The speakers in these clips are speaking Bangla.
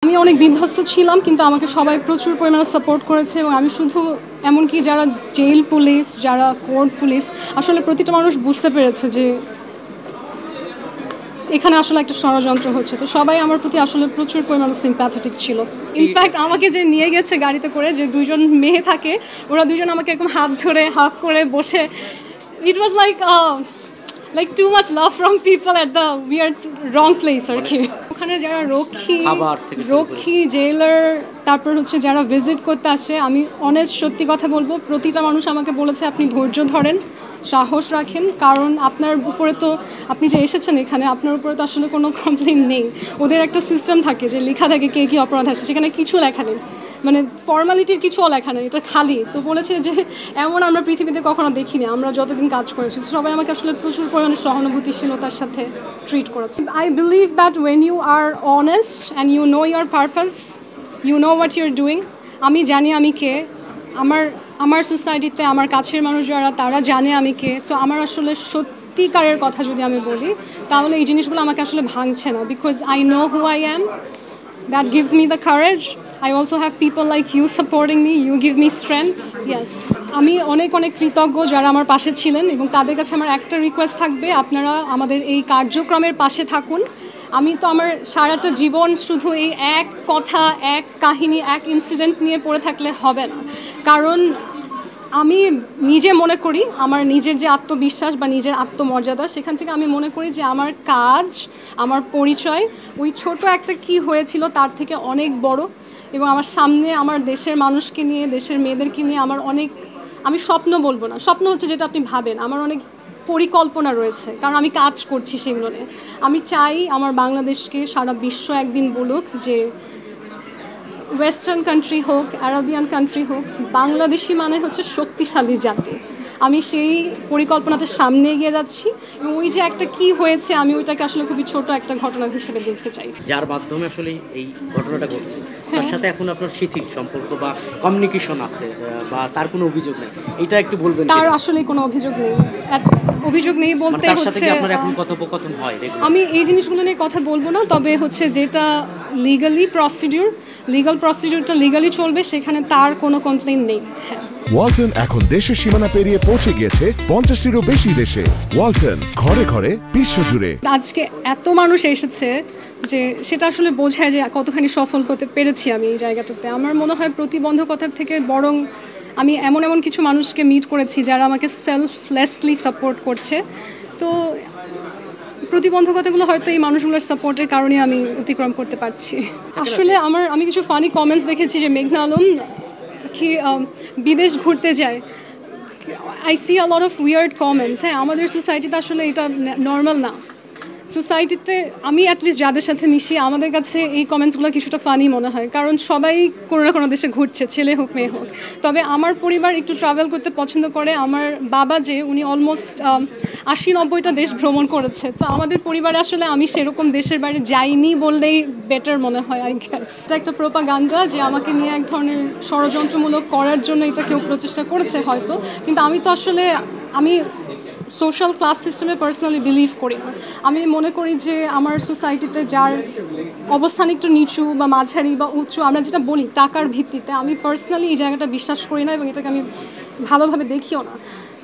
আমি অনেক বিধ্বস্ত ছিলাম, কিন্তু আমাকে সবাই প্রচুর পরিমাণে সাপোর্ট করেছে এবং আমি শুধু এমনকি যারা জেল পুলিশ, যারা কোর্ট পুলিশ, আসলে প্রতিটা মানুষ বুঝতে পেরেছে যে এখানে আসলে একটা ষড়যন্ত্র হচ্ছে। তো সবাই আমার প্রতি আসলে প্রচুর পরিমাণে সিম্প্যাথেটিক ছিল। ইনফ্যাক্ট আমাকে যে নিয়ে গেছে গাড়িতে করে, যে দুইজন মেয়ে থাকে, ওরা দুজন আমাকে এরকম হাত ধরে হাত করে বসে, it was like too much love from people at the weird wrong place আর কি। ওখানে যারা রক্ষী জেলার, তারপর হচ্ছে যারা ভিজিট করতে আসে, আমি অনেস্ট সত্যি কথা বলবো, প্রতিটা মানুষ আমাকে বলেছে আপনি ধৈর্য ধরেন, সাহস রাখেন, কারণ আপনার উপরে তো, আপনি যে এসেছেন এখানে, আপনার উপরে তো আসলে কোনো কমপ্লেন নেই। ওদের একটা সিস্টেম থাকে যে লেখা থাকে কে কী অপরাধ আসে, সেখানে কিছু লেখা নেই, মানে ফর্মালিটির কিছুও লেখা নেই, এটা খালি। তো বলেছে যে এমন আমরা পৃথিবীতে কখনো দেখিনি আমরা যতদিন কাজ করেছি। সবাই আমাকে আসলে প্রচুর পরিমাণে সহানুভূতিশীলতার সাথে ট্রিট করেছে। I believe that when you are honest and you know your purpose, you know what your doing. আমি জানি আমি কে, আমার সোসাইটিতে আমার কাছের মানুষ যারা, তারা জানে আমি কে। সো আমার আসলে সত্যিকারের কথা যদি আমি বলি, তাহলে এই জিনিসগুলো আমাকে আসলে ভাঙছে না, because I know who I am. That gives me the courage. I also have people like you supporting me. You give me strength. Yes. আমি অনেক কৃতজ্ঞ যারা আমার পাশে ছিলেন, এবং তাদের কাছে আমার একটা রিকোয়েস্ট থাকবে, আপনারা আমাদের এই কার্যক্রমের পাশে থাকুন। আমি তো আমার সারাটা জীবন শুধু এই এক কথা, এক কাহিনী, এক ইনসিডেন্ট নিয়ে পড়ে থাকলে হবে না, কারণ আমি নিজে মনে করি আমার নিজের যে আত্মবিশ্বাস বা নিজের আত্মমর্যাদা, সেখান থেকে আমি মনে করি যে আমার কাজ, আমার পরিচয় ওই ছোট একটা কি হয়েছিল তার থেকে অনেক বড়। এবং আমার সামনে আমার দেশের মানুষকে নিয়ে, দেশের মেয়েদেরকে নিয়ে আমার অনেক, আমি স্বপ্ন বলবো না, স্বপ্ন হচ্ছে যেটা আপনি ভাবেন, আমার অনেক পরিকল্পনা রয়েছে, কারণ আমি কাজ করছি সেগুলো নিয়ে। আমি চাই আমার বাংলাদেশকে সারা বিশ্ব একদিন বলুক যে ওয়েস্টার্ন কান্ট্রি হোক, আরবিয়ান কান্ট্রি হোক, বাংলাদেশি মানে হচ্ছে শক্তিশালী জাতি। আমি সেই পরিকল্পনাতে সামনে এগিয়ে যাচ্ছি, এবং ওই যে একটা কি হয়েছে, আমি ওইটাকে আসলে খুবই ছোট একটা ঘটনা হিসেবে দেখতে চাই, যার মাধ্যমে আসলে এই ঘটনাটা ঘটছে। তার সাথে এখন আপনার শিথিল সম্পর্ক বা কমিউনিকেশন আছে, বা তার কোনো অভিযোগ নেই, এটা একটু বলবেন? তার আসলে কোনো অভিযোগ নেই, অভিযোগ নেই বলতে হচ্ছে এখন কথোপকথন হয়। আমি এই জিনিসগুলো নিয়ে কথা বলবো না, তবে হচ্ছে যেটা লিগাল প্রসিডিউরটা লিগালি চলবে, সেখানে তার কোনো কমপ্লেইন নেই। হ্যাঁ, ওয়ালটন এখন দেশের সীমানা পেরিয়ে পৌঁছে গিয়েছে 50টিরও বেশি দেশে। ওয়ালটন, ঘরে ঘরে বিশ্বজুড়ে। আজকে এত মানুষ এসেছে যে সেটা আসলে বোঝায় যে কতখানি সফল হতে পেরেছি আমি এই জায়গাটাতে। আমার মনে হয় প্রতিবন্ধকতার থেকে বরং আমি এমন কিছু মানুষকে মিট করেছি যারা আমাকে সেলফলেসলি সাপোর্ট করছে। তো প্রতিবন্ধকতাগুলো হয়তো এই মানুষগুলোর সাপোর্টের কারণে আমি অতিক্রম করতে পারছি। আসলে আমি কিছু ফানি কমেন্টস দেখেছি যে মেঘনা আলম কি বিদেশ ঘুরতে যায়। I C a lot of weird comments. হ্যাঁ, আমাদের সোসাইটিতে আসলে এটা নর্মাল না। সোসাইটিতে আমি অ্যাটলিস্ট যাদের সাথে মিশি, আমাদের কাছে এই কমেন্টসগুলো কিছুটা ফানি মনে হয়, কারণ সবাই কোনো না কোনো দেশে ঘুরছে, ছেলে হোক মেয়ে হোক। তবে আমার পরিবার একটু ট্রাভেল করতে পছন্দ করে। আমার বাবা যে, উনি অলমোস্ট 80-90টা দেশ ভ্রমণ করেছে। তো আমাদের পরিবারে আসলে আমি সেরকম দেশের বাইরে যাইনি বললেই বেটার মনে হয়, আই গেস। এটা একটা প্রোপাগান্ডা যে আমাকে নিয়ে এক ধরনের ষড়যন্ত্রমূলক করার জন্য এটা কেউ প্রচেষ্টা করেছে হয়তো, কিন্তু আমি তো আসলে সোশ্যাল ক্লাস সিস্টেমে পার্সোনালি বিলিভ করি না। আমি মনে করি যে আমার সোসাইটিতে যার অবস্থান একটু নিচু বা মাঝারি বা উঁচু, আমরা যেটা বলি টাকার ভিত্তিতে, আমি পার্সোনালি এই জায়গাটা বিশ্বাস করি না, এবং এটাকে আমি ভালোভাবে দেখিও না।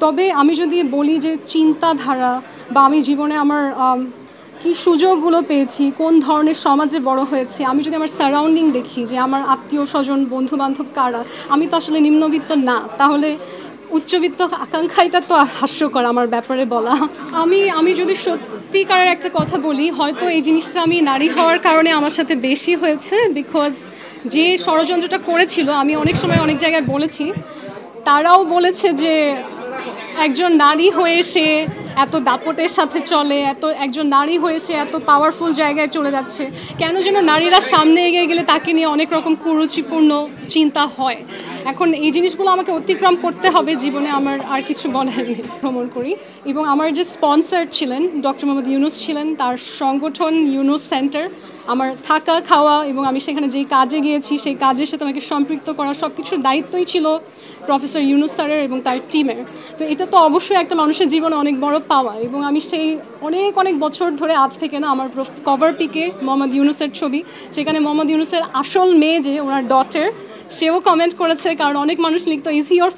তবে আমি যদি বলি যে চিন্তাধারা বা আমি জীবনে আমার কী সুযোগগুলো পেয়েছি, কোন ধরনের সমাজে বড় হয়েছি, আমি যদি আমার সারাউন্ডিং দেখি যে আমার আত্মীয় স্বজন বন্ধুবান্ধব কারা, আমি তো আসলে নিম্নবিত্ত না, তাহলে উচ্চবিত্ত আকাঙ্ক্ষাটা তো হাস্যকর আমার ব্যাপারে বলা। আমি যদি সত্যিকারের একটা কথা বলি, হয়তো এই জিনিসটা আমি নারী হওয়ার কারণে আমার সাথে বেশি হয়েছে, বিকজ যে ষড়যন্ত্রটা করেছিল, আমি অনেক সময় অনেক জায়গায় বলেছি, তারাও বলেছে যে একজন নারী হয়ে সে এত দাপটের সাথে চলে, একজন নারী হয়ে সে এত পাওয়ারফুল জায়গায় চলে যাচ্ছে, কেন যেন নারীরা সামনে এগিয়ে গেলে তাকে নিয়ে অনেক রকম কুরুচিপূর্ণ চিন্তা হয়। এখন এই জিনিসগুলো আমাকে অতিক্রম করতে হবে জীবনে, আমার আর কিছু বলার নেই। ভ্রমণ করি এবং আমার যে স্পন্সর ছিলেন ডক্টর মোহাম্মদ ইউনুস ছিলেন, তার সংগঠন ইউনুস সেন্টার, আমার থাকা খাওয়া এবং আমি সেখানে যেই কাজে গিয়েছি সেই কাজের সাথে আমাকে সম্পৃক্ত করা সব কিছুর দায়িত্বই ছিল প্রফেসর ইউনুস স্যারের এবং তার টিমের। তো এটা তো অবশ্যই একটা মানুষের জীবনে অনেক বড় পাওয়া, এবং আমি সেই অনেক বছর ধরে, আজ থেকে না, আমার কভার পিকে মোহাম্মদ ইউনুসের ছবি, সেখানে মোহাম্মদ ইউনুসের আসল মেয়ে যে ওনার ডটার, সেও কমেন্ট করেছে, কারণ অনেক মানুষ লিখতো is he your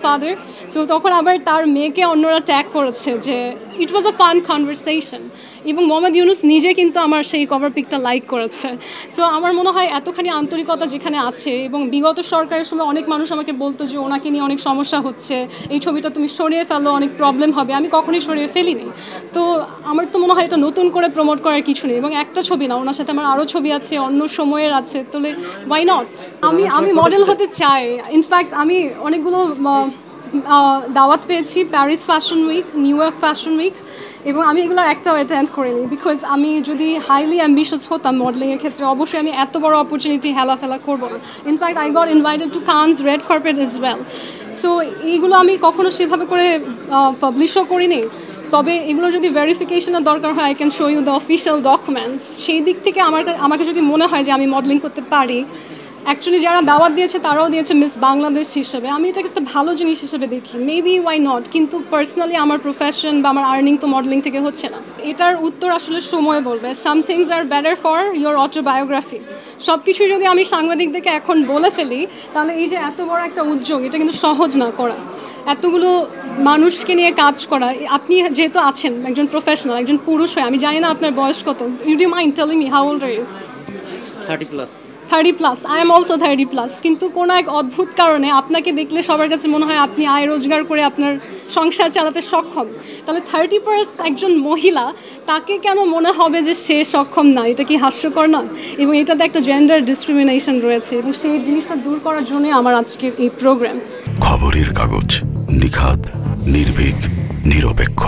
father. So তখন আবার তার মেয়েকে অন্যরা ট্যাগ করেছে যে ইট ওয়াজ আ ফান কনভারসেশন, এবং মোহাম্মদ ইউনুস নিজে কিন্তু আমার সেই কভার পিকটা লাইক করেছে। সো আমার মনে হয় এতখানি আন্তরিকতা যেখানে আছে, এবং বিগত সরকারের সময় অনেক মানুষ আমাকে বলতো যে ওনাকে নিয়ে অনেক সমস্যা হচ্ছে, এই ছবিটা তুমি সরিয়ে ফেলো, অনেক প্রবলেম হবে, আমি কখনোই সরিয়ে ফেলিনি। তো আমার তো মনে হয় এটা নতুন করে প্রমোট করার কিছু নেই, এবং একটা ছবি না, ওনার সাথে আমার আরও ছবি আছে, অন্য সময়ের আছে, তাহলে ওয়াই নট। আমি মডেল হতে চাই। ইনফ্যাক্ট আমি অনেকগুলো দাওয়াত পেয়েছি, Paris fashion week, New York fashion week, এবং আমি এগুলোর একটাও অ্যাটেন্ড করিনি, বিকজ আমি যদি হাইলি অ্যাম্বিশাস হতাম মডেলিংয়ের ক্ষেত্রে, অবশ্যই আমি এত বড় অপরচুনিটি হেলাফেলা করবো না। In fact I got invited to Cannes red carpet as well. So এইগুলো আমি কখনো সেভাবে করে পাবলিশও করিনি। তবে এগুলো যদি ভেরিফিকেশনের দরকার হয়, I can show you the official documents. সেই দিক থেকে আমাকে যদি মনে হয় যে আমি মডেলিং করতে পারি, অ্যাকচুয়ালি যারা দাওয়াত দিয়েছে তারাও দিয়েছে মিস বাংলাদেশ হিসেবে, আমি এটাকে একটা ভালো জিনিস হিসেবে দেখি, মেবি ওয়াই নট। কিন্তু পার্সোনালি আমার প্রফেশন বা আমার আর্নিং তো মডেলিং থেকে হচ্ছে না। এটার উত্তর আসলে সময় বলবে। Some things are better for your autobiography. সব কিছুই যদি আমি সাংবাদিকদেরকে এখন বলে ফেলি, তাহলে এই যে এত বড় একটা উদ্যোগ, এটা কিন্তু সহজ না করা। এতগুলো মানুষকে নিয়ে কাজ করা, আপনি যেহেতু আছেন একজন প্রফেশনাল, একজন পুরুষ হয়ে, আমি জানি না আপনার বয়স কত, you do mind telling me how old are you? 30+। I am also 30+। কিন্তু কোনো এক অদ্ভুত কারণে আপনাকে দেখলে সবার কাছে মনে হয় আপনি আয় রোজগার করে আপনার সংসার চালাতে সক্ষম। তাহলে 30+ একজন মহিলা, তাকে কেন মনে হবে যে সে সক্ষম না? এটা কি হাস্যকর না? এবং এটাতে একটা জেন্ডার ডিসক্রিমিনেশন রয়েছে, এবং সেই জিনিসটা দূর করার জন্য আমার আজকের এই প্রোগ্রাম। খবরের কাগজ, নিখাদ, নির্ভীক, নিরপেক্ষ।